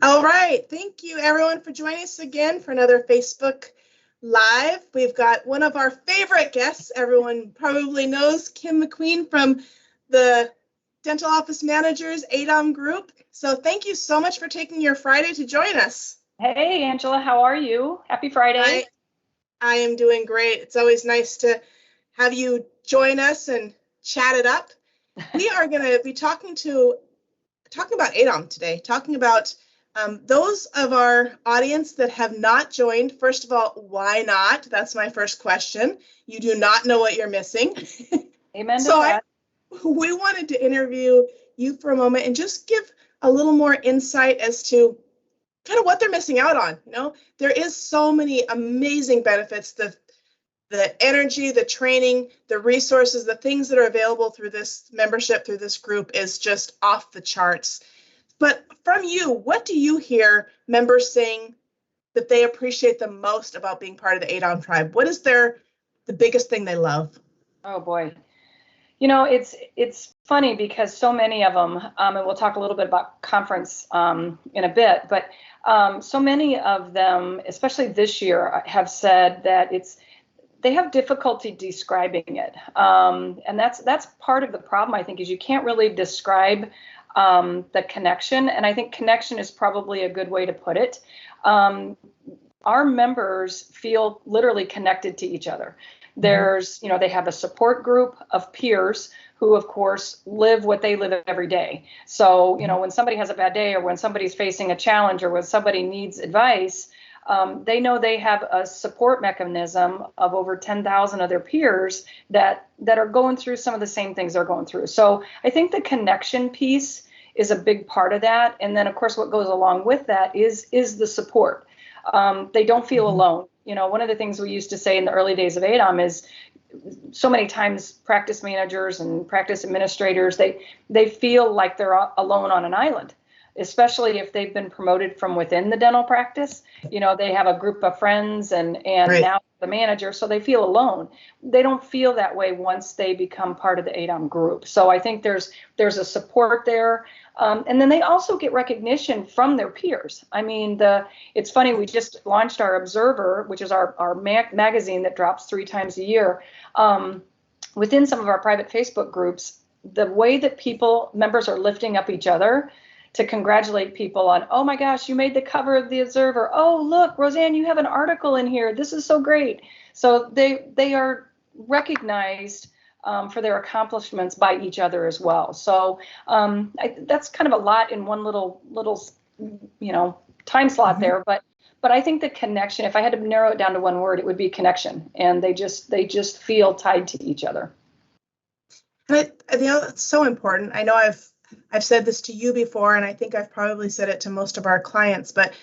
All right. Thank you, everyone, for joining us again for another Facebook Live. We've got one of our favorite guests. Everyone probably knows Kim McQueen from the Dental Office Managers ADOM Group. So thank you so much for taking your Friday to join us. Hey, Angela, how are you? Happy Friday. I am doing great. It's always nice to have you join us and chat it up. We are going to be talking about ADOM today, talking about those of our audience that have not joined. First of all, why not? That's my first question. You do not know what you're missing. Amen to So that. we wanted to interview you for a moment and just give a little more insight as to kind of what they're missing out on. You know, there is so many amazing benefits, the energy, the training, the resources, the things that are available through this membership, through this group is just off the charts. But from you, what do you hear members saying that they appreciate the most about being part of the ADOM tribe? What is the biggest thing they love? Oh boy. You know, it's funny because so many of them, and we'll talk a little bit about conference in a bit, but so many of them, especially this year, have said that they have difficulty describing it, and that's part of the problem. I think is you can't really describe the connection, and I think connection is probably a good way to put it. Our members feel literally connected to each other. There's, they have a support group of peers who, of course, live what they live every day. So, when somebody has a bad day or when somebody's facing a challenge or when somebody needs advice, they know they have a support mechanism of over 10,000 of their peers that are going through some of the same things they're going through. So I think the connection piece is a big part of that. And then, of course, what goes along with that is the support. They don't feel alone. One of the things we used to say in the early days of ADOM is so many times practice managers and practice administrators, they feel like they're alone on an island, especially if they've been promoted from within the dental practice. They have a group of friends and right. Now the manager, so they feel alone. They don't feel that way once they become part of the ADOM group. So I think there's a support there. And then they also get recognition from their peers. I mean, it's funny, we just launched our Observer, which is our magazine that drops 3 times a year. Within some of our private Facebook groups, the way that members are lifting up each other to congratulate people on, oh my gosh, you made the cover of the Observer. Oh, look, Roseanne, you have an article in here. This is so great. So they are recognized for their accomplishments by each other as well. So that's kind of a lot in one little time slot there. But I think the connection, if I had to narrow it down to one word, it would be connection. And they just feel tied to each other. And it's so important. I know I've said this to you before, and I think I've probably said it to most of our clients, but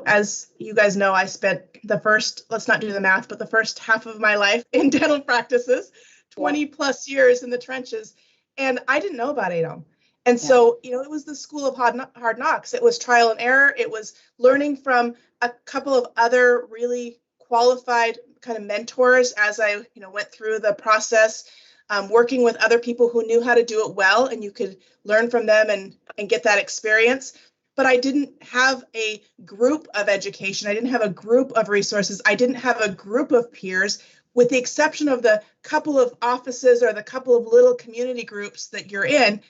as you guys know, I spent let's not do the math, but the first half of my life in dental practices, 20 plus years in the trenches, and I didn't know about ADOM. And so, it was the school of hard knocks. It was trial and error. It was learning from a couple of other really qualified kind of mentors as I, went through the process. Working with other people who knew how to do it well, and you could learn from them and get that experience. But I didn't have a group of education. I didn't have a group of resources. I didn't have a group of peers, with the exception of the couple of offices or the couple of little community groups that you're in.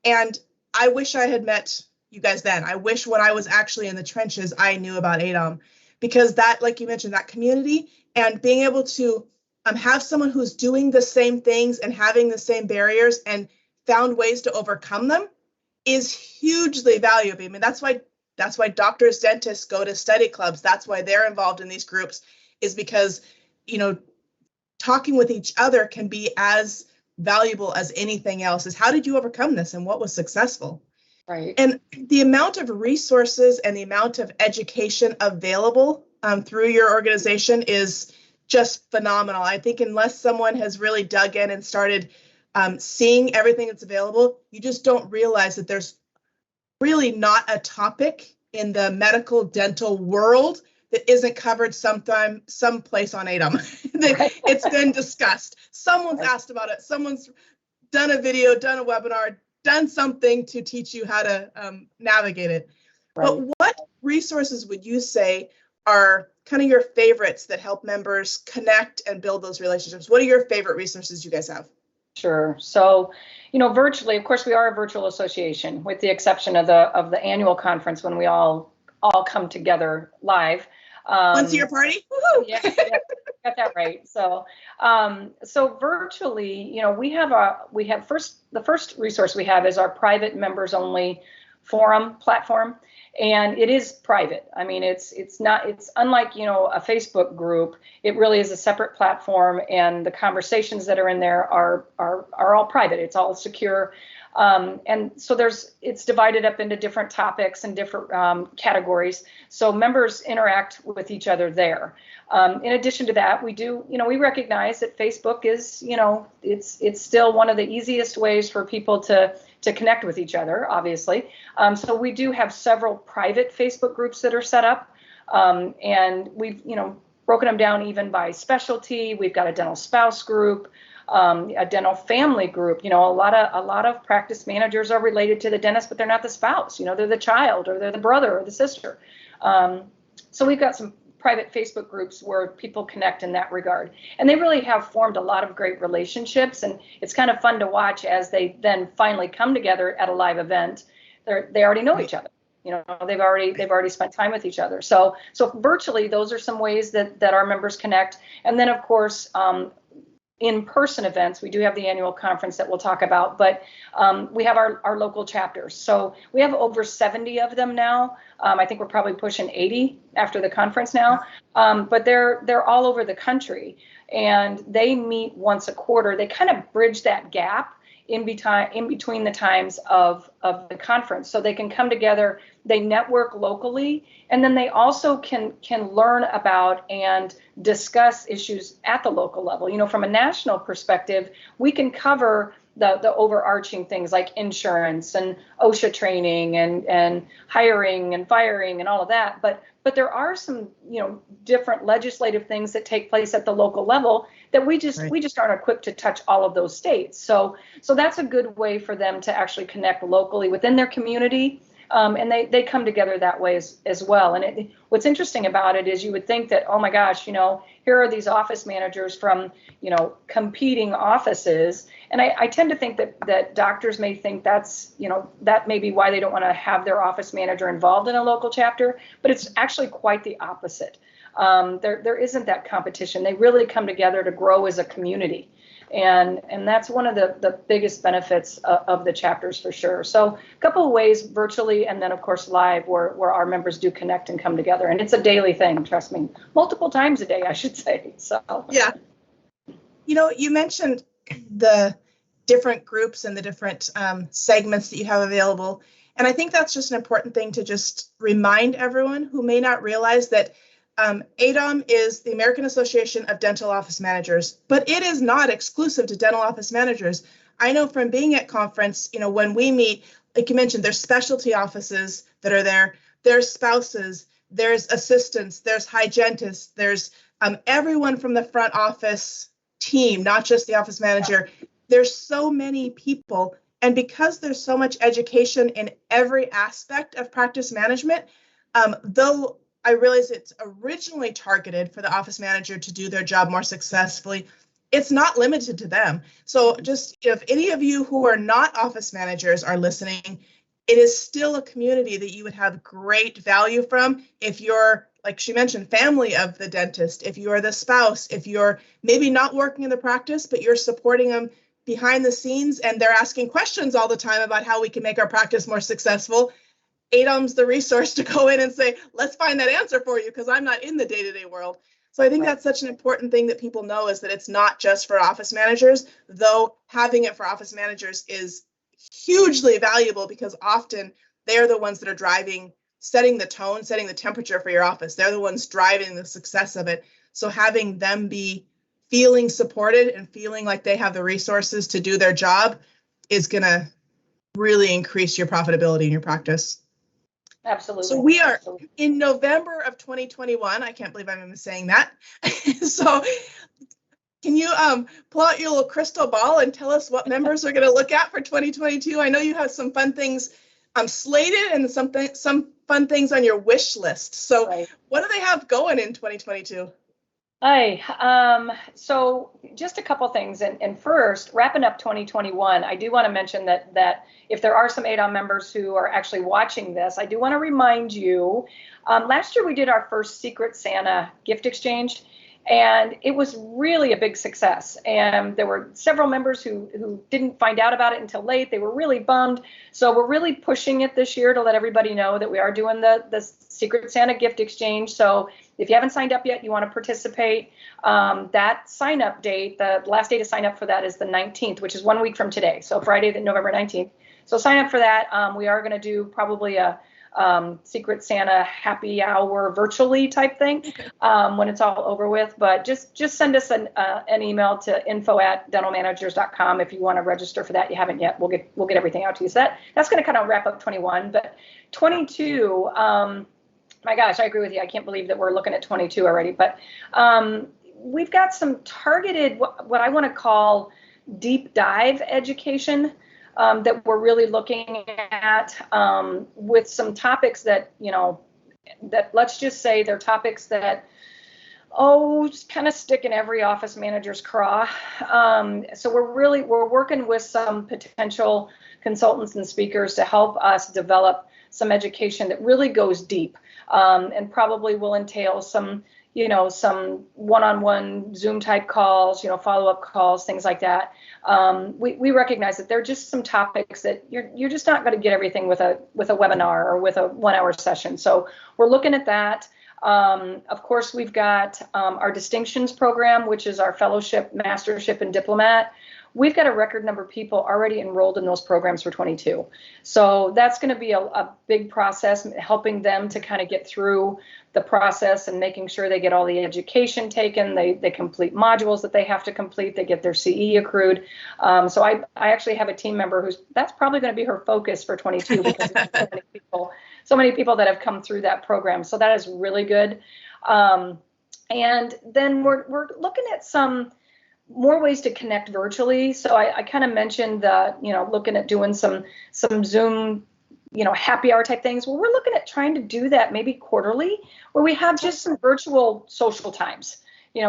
And I wish I had met you guys then. I wish when I was actually in the trenches, I knew about ADOM, because that, like you mentioned, that community and being able to have someone who's doing the same things and having the same barriers and found ways to overcome them is hugely valuable. I mean, that's why doctors, dentists go to study clubs. That's why they're involved in these groups, is because, talking with each other can be as valuable as anything else. Is how did you overcome this and what was successful? Right. And the amount of resources and the amount of education available through your organization is just phenomenal. I think unless someone has really dug in and started seeing everything that's available, you just don't realize that there's really not a topic in the medical dental world that isn't covered someplace on ADOM. It's been discussed. Someone's asked about it. Someone's done a video, done a webinar, done something to teach you how to navigate it. But what resources would you say are kind of your favorites that help members connect and build those relationships? What are your favorite resources you guys have? Sure. So, virtually, of course, we are a virtual association, with the exception of the annual conference when we all come together live. Once a year party. Woo-hoo! Yeah, got that right. So, virtually, we have the first resource we have is our private members only forum platform, and it is private. I mean, it's unlike, a Facebook group. It really is a separate platform, and the conversations that are in there are all private. It's all secure. And so it's divided up into different topics and different categories. So members interact with each other there. In addition to that, we recognize that Facebook is, it's still one of the easiest ways for people to connect with each other, obviously. So we do have several private Facebook groups that are set up. And we've, broken them down even by specialty. We've got a dental spouse group. A dental family group. A lot of practice managers are related to the dentist, but they're not the spouse. They're the child, or they're the brother or the sister. So we've got some private Facebook groups where people connect in that regard, and they really have formed a lot of great relationships. And it's kind of fun to watch as they then finally come together at a live event. They already know each other. They've already spent time with each other. So virtually, those are some ways that our members connect. And then, of course, in-person events. We do have the annual conference that we'll talk about, but we have our local chapters. So we have over 70 of them now. I think we're probably pushing 80 after the conference now, but they're all over the country, and they meet once a quarter. They kind of bridge that gap in between the times of the conference, so they can come together. They network locally, and then they also can learn about and discuss issues at the local level. From a national perspective, we can cover the overarching things like insurance and OSHA training and hiring and firing and all of that. But there are some, different legislative things that take place at the local level that we just aren't equipped to touch all of those states. So that's a good way for them to actually connect locally within their community. And they come together that way as well. And what's interesting about it is you would think that, oh my gosh, here are these office managers from, competing offices. And I tend to think that doctors may think that's, that may be why they don't want to have their office manager involved in a local chapter, but it's actually quite the opposite. There isn't that competition. They really come together to grow as a community. And that's one of the biggest benefits of the chapters, for sure. So a couple of ways, virtually, and then of course live, where our members do connect and come together. And it's a daily thing, trust me, multiple times a day, I should say. So yeah, you mentioned the different groups and the different segments that you have available, and I think that's just an important thing to just remind everyone who may not realize that. ADOM is the American Association of Dental Office Managers, but it is not exclusive to dental office managers. I know from being at conference, when we meet, like you mentioned, there's specialty offices that are there, there's spouses, there's assistants, there's hygienists, there's everyone from the front office team, not just the office manager. There's so many people, and because there's so much education in every aspect of practice management, though I realize it's originally targeted for the office manager to do their job more successfully, it's not limited to them. So just if any of you who are not office managers are listening, it is still a community that you would have great value from if you're, like she mentioned, family of the dentist, if you're the spouse, if you're maybe not working in the practice, but you're supporting them behind the scenes and they're asking questions all the time about how we can make our practice more successful. ADOM's the resource to go in and say, let's find that answer for you, because I'm not in the day-to-day world. So I think that's such an important thing that people know, is that it's not just for office managers, though having it for office managers is hugely valuable, because often they're the ones that are setting the tone, setting the temperature for your office. They're the ones driving the success of it. So having them be feeling supported and feeling like they have the resources to do their job is going to really increase your profitability in your practice. Absolutely. So we are in November of 2021. I can't believe I'm even saying that. So can you pull out your little crystal ball and tell us what members are going to look at for 2022? I know you have some fun things slated and some fun things on your wish list. So Right. what do they have going in 2022? So just a couple things. And first, wrapping up 2021, I do want to mention that if there are some ADOM members who are actually watching this, I do want to remind you, last year we did our first Secret Santa gift exchange, and it was really a big success. And there were several members who didn't find out about it until late. They were really bummed. So we're really pushing it this year to let everybody know that we are doing the Secret Santa gift exchange. So if you haven't signed up yet, you want to participate, that sign up date, the last day to sign up for that is the 19th, which is 1 week from today. So Friday, November 19th. So sign up for that. We are going to do probably a Secret Santa happy hour virtually type thing when it's all over with. But just send us an email to info@dentalmanagers.com if you want to register for that. You haven't yet. We'll get everything out to you. So that's going to kind of wrap up 21. But 22, my gosh, I agree with you. I can't believe that we're looking at 22 already. But we've got some targeted, what I want to call deep dive education that we're really looking at with some topics that, that let's just say they're topics that, just kind of stick in every office manager's craw. So we're working with some potential consultants and speakers to help us develop some education that really goes deep and probably will entail some one-on-one Zoom type calls, follow-up calls, things like that. We recognize that there are just some topics that you're just not going to get everything with a webinar or with a 1 hour session. So we're looking at that. Of course, we've got our distinctions program, which is our fellowship, mastership, and diplomat. We've got a record number of people already enrolled in those programs for 22. So that's going to be a big process, helping them to kind of get through the process and making sure they get all the education taken, they complete modules that they have to complete, they get their CE accrued. So I actually have a team member that's probably going to be her focus for 22 because there's so many people that have come through that program. So that is really good. And then we're looking at some more ways to connect virtually. So I kind of mentioned looking at doing some Zoom, happy hour type things. Well, we're looking at trying to do that maybe quarterly, where we have just some virtual social times. They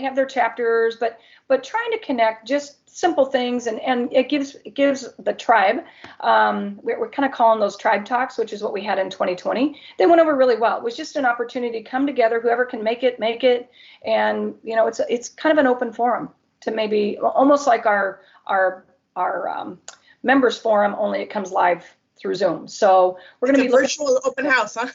have their chapters, but trying to connect just simple things, and it gives the tribe. We're kind of calling those tribe talks, which is what we had in 2020. They went over really well. It was just an opportunity to come together. Whoever can make it, and it's kind of an open forum to maybe almost like our members forum, only it comes live through Zoom. So we're going to be virtual open house, huh?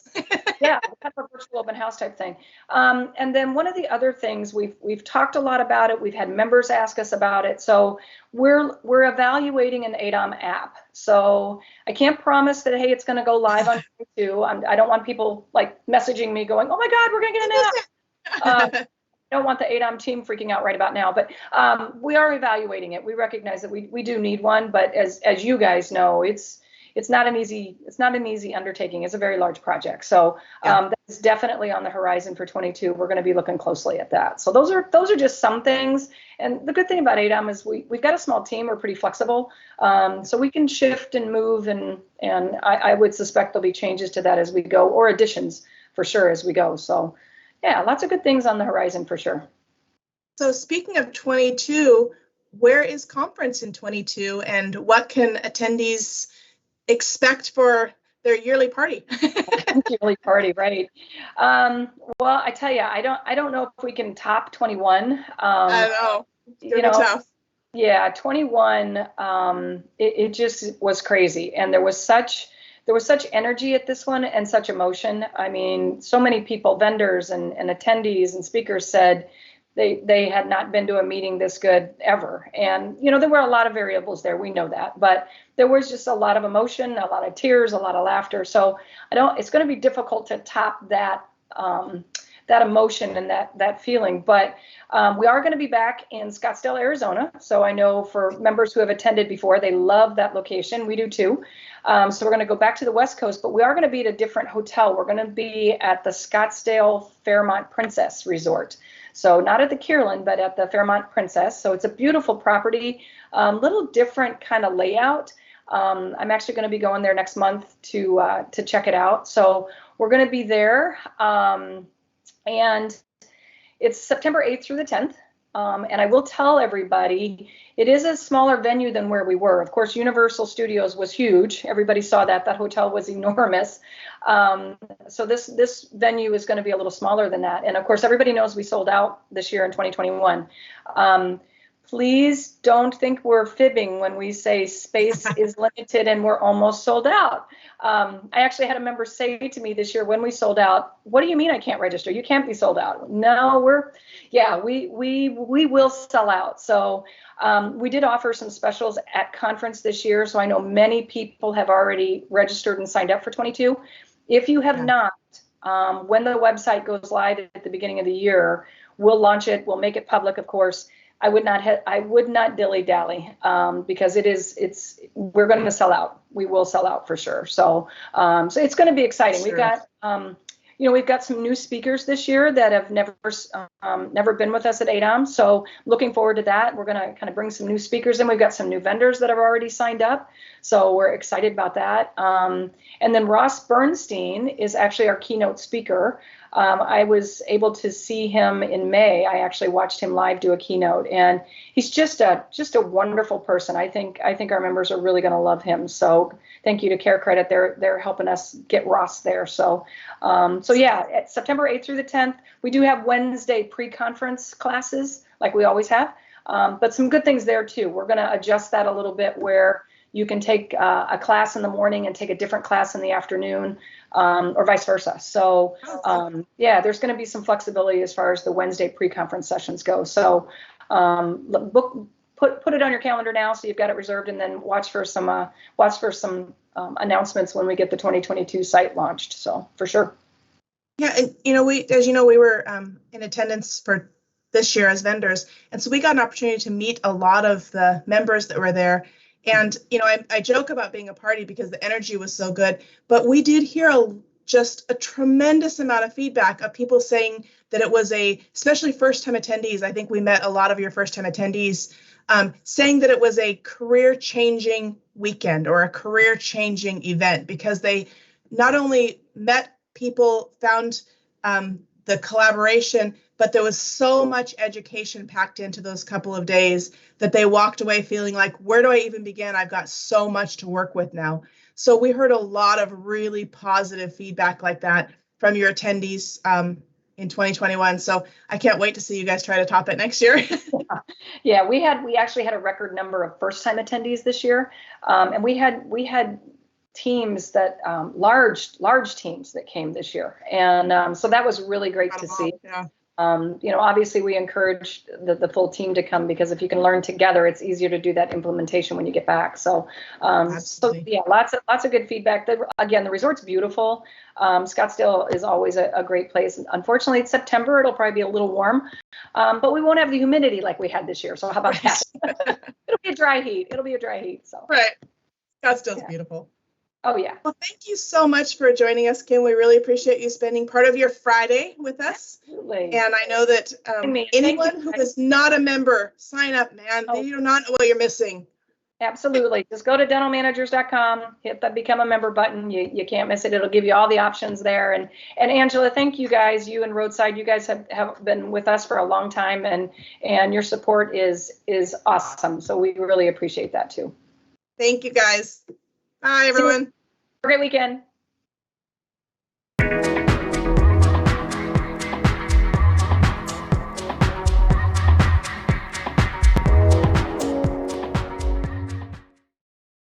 Yeah, kind of a virtual open house type thing. And then one of the other things we've talked a lot about it. We've had members ask us about it. So we're evaluating an ADOM app. So I can't promise that, hey, it's going to go live on YouTube. I don't want people like messaging me going, oh my God, we're going to get an app. I don't want the ADOM team freaking out right about now, but we are evaluating it. We recognize that we do need one, but as you guys know, it's not an easy undertaking. It's a very large project. So that's definitely on the horizon for 22. We're going to be looking closely at that. So those are just some things. And the good thing about ADOM is we've got a small team. We're pretty flexible. So we can shift and move, and I would suspect there'll be changes to that as we go, or additions for sure as we go. So yeah, lots of good things on the horizon for sure. So speaking of 22, where is conference in 22, and what can attendees expect for their yearly party? Yearly party, right? Well, I tell you, I don't know if we can top 21. I know. It's gonna be tough. Yeah, 21. It just was crazy, and there was such energy at this one and such emotion. I mean, so many people, vendors and attendees and speakers said they had not been to a meeting this good ever. And, there were a lot of variables there. We know that, but there was just a lot of emotion, a lot of tears, a lot of laughter. So it's going to be difficult to top that emotion and that feeling. But we are going to be back in Scottsdale, Arizona. So I know for members who have attended before, they love that location. We do too. So we're going to go back to the West Coast, but we are going to be at a different hotel. We're going to be at the Scottsdale Fairmont Princess Resort. So not at the Kierland, but at the Fairmont Princess. So it's a beautiful property, little different kind of layout. I'm actually going to be going there next month to check it out. So we're going to be there, and it's September 8th through the 10th. And I will tell everybody, it is a smaller venue than where we were. Of course, Universal Studios was huge. Everybody saw that. That hotel was enormous. So this venue is going to be a little smaller than that. And of course, everybody knows we sold out this year in 2021. Please don't think we're fibbing when we say space is limited and we're almost sold out. I actually had a member say to me this year when we sold out, "What do you mean I can't register? You can't be sold out." No, we will sell out. So we did offer some specials at conference this year. So I know many people have already registered and signed up for 22. If you have not, when the website goes live at the beginning of the year, we'll launch it. We'll make it public, of course. I would not dilly-dally because we're going to sell out. We will sell out for sure. So it's going to be exciting. Sure. We've got some new speakers this year that have never been with us at ADOM. So looking forward to that. We're going to kind of bring some new speakers in. We've got some new vendors that have already signed up. So we're excited about that. And then Ross Bernstein is actually our keynote speaker. I was able to see him in May. I actually watched him live do a keynote, and he's just a wonderful person. I think our members are really going to love him. So thank you to Care Credit. They're helping us get Ross there. So at September 8th through the 10th, we do have Wednesday pre-conference classes like we always have, but some good things there too. We're going to adjust that a little bit where you can take a class in the morning and take a different class in the afternoon, or vice versa. So there's going to be some flexibility as far as the Wednesday pre-conference sessions go. So put it on your calendar now so you've got it reserved, and then watch for some announcements when we get the 2022 site launched. So for sure. Yeah, and we were in attendance for this year as vendors, and so we got an opportunity to meet a lot of the members that were there. And, I joke about being a party because the energy was so good, but we did hear just a tremendous amount of feedback of people saying that it was especially first-time attendees. I think we met a lot of your first-time attendees saying that it was a career-changing weekend or a career-changing event because they not only met people, found the collaboration, but there was so much education packed into those couple of days that they walked away feeling like, where do I even begin? I've got so much to work with now. So we heard a lot of really positive feedback like that from your attendees in 2021. So I can't wait to see you guys try to top it next year. Yeah, we actually had a record number of first-time attendees this year, and we had teams that large teams that came this year, and so that was really great to see. Yeah. Obviously we encourage the full team to come because if you can learn together, it's easier to do that implementation when you get back. So, lots of good feedback. Again, the resort's beautiful. Scottsdale is always a great place. Unfortunately, it's September. It'll probably be a little warm, but we won't have the humidity like we had this year. So how about that? It'll be a dry heat. So right. Scottsdale's beautiful. Oh, yeah. Well, thank you so much for joining us, Kim. We really appreciate you spending part of your Friday with us. Absolutely. And I know that anyone who is not a member, sign up, man. Oh. You do not know what you're missing. Absolutely. Just go to dentalmanagers.com, hit the become a member button. You can't miss it. It'll give you all the options there. And Angela, thank you guys. You and Roadside, you guys have been with us for a long time, and your support is awesome. So we really appreciate that too. Thank you guys. Bye, everyone. Have a great weekend.